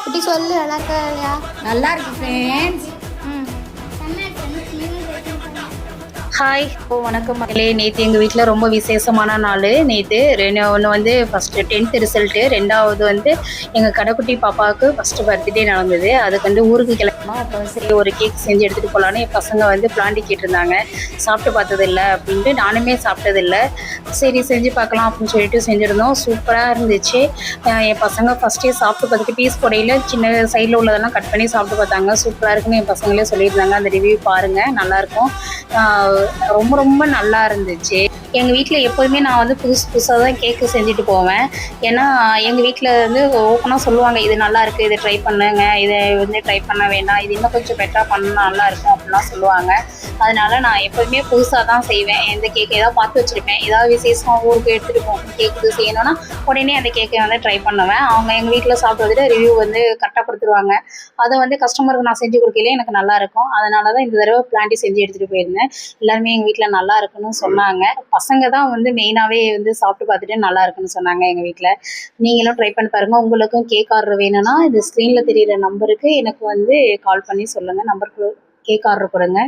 குட்டி சொல்லு, நல்லா இருக்கா இல்லையா? நல்லா இருக்கு ஃப்ரெண்ட்ஸ். ம். ஹாய், வணக்கம் மகளே. நேற்று எங்கள் வீட்டில் ரொம்ப விசேஷமான நாள். நேற்று ஒன்று வந்து ஃபஸ்ட்டு 10th ரிசல்ட்டு, ரெண்டாவது வந்து எங்கள் கடைக்குட்டி பாப்பாவுக்கு ஃபஸ்ட்டு பர்த்டே நடந்தது. அதுக்கு வந்து ஊருக்கு கிளம்பணும். அப்போ சரி ஒரு கேக் செஞ்சு எடுத்துகிட்டு போகலான்னு என் பசங்க வந்து பிளான்டி கேட்டிருந்தாங்க. சாப்பிட்டு பார்த்ததில்ல அப்படின்ட்டு, நானுமே சாப்பிட்டதில்ல. சரி செஞ்சு பார்க்கலாம் அப்படின்னு சொல்லிட்டு செஞ்சுருந்தோம். சூப்பராக இருந்துச்சு. என் பசங்க ஃபஸ்ட்டே சாப்பிட்டு பார்த்துட்டு பீஸ் கொடையில் சின்ன சைடில் உள்ளதெல்லாம் கட் பண்ணி சாப்பிட்டு பார்த்தாங்க. சூப்பராக இருக்குன்னு என் பசங்களே சொல்லியிருந்தாங்க. அந்த ரிவ்யூ பாருங்கள், நல்லாயிருக்கும். ரொம்ப ரொம்ப நல்லா இருந்துச்சு. எங்கள் வீட்டில் எப்போதுமே நான் வந்து புதுசாக தான் கேக்கு செஞ்சுட்டு போவேன். ஏன்னா எங்கள் வீட்டில் வந்து ஓப்பனாக சொல்லுவாங்க, இது நல்லா இருக்குது, இதை ட்ரை பண்ணுங்க, இதை வந்து ட்ரை பண்ண வேண்டாம், இது இன்னும் கொஞ்சம் பெட்டராக பண்ணால் நல்லாயிருக்கும் அப்படிலாம் சொல்லுவாங்க. அதனால நான் எப்போதுமே புதுசாக தான் செய்வேன். எந்த கேக்கு ஏதாவது பார்த்து வச்சுருப்பேன், ஏதாவது விசேஷம் ஊருக்கு எடுத்துகிட்டு போகும் கேக்கு செய்யணும்னா உடனே அந்த கேக்கை வந்து ட்ரை பண்ணுவேன். அவங்க எங்கள் வீட்டில் சாப்பிட்டு ரிவ்யூ வந்து கரெக்டாக கொடுத்துருவாங்க. அதை வந்து கஸ்டமருக்கு நான் செஞ்சு கொடுக்கல எனக்கு நல்லாயிருக்கும். அதனால தான் இந்த தடவை பிளான்டி செஞ்சு எடுத்துகிட்டு போயிருந்தேன். எல்லாருமே எங்கள் வீட்டில் நல்லா இருக்குன்னு சொன்னாங்க. பசங்க தான் வந்து மெயினாகவே வந்து சாப்பிட்டு பார்த்துட்டு நல்லா இருக்குன்னு சொன்னாங்க எங்கள் வீட்டில். நீங்களும் ட்ரை பண்ணி பாருங்கள். உங்களுக்கும் கேக் ஆர்டர் வேணும்னா இந்த ஸ்க்ரீனில் தெரிகிற நம்பருக்கு எனக்கு வந்து கால் பண்ணி சொல்லுங்கள். நம்பருக்கு கேக் ஆர்டர் கொடுங்க.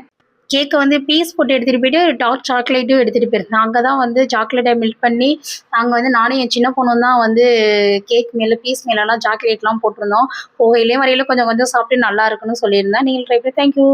கேக்கை வந்து பீஸ் போட்டு எடுத்துகிட்டு போயிட்டு டார்க் சாக்லேட்டும் எடுத்துகிட்டு போயிருந்தேன். அங்கே தான் வந்து சாக்லேட்டை மெல்ட் பண்ணி அங்கே வந்து நானும் என் சின்ன பொண்ணும் தான் வந்து கேக் மேலே பீஸ் மேலெலாம் சாக்லேட்லாம் போட்டிருந்தோம். போகையிலே வரையில கொஞ்சம் கொஞ்சம் சாப்பிட்டு நல்லா இருக்குன்னு சொல்லியிருந்தேன். நீங்கள் ட்ரை பண்ணி தேங்க்யூ.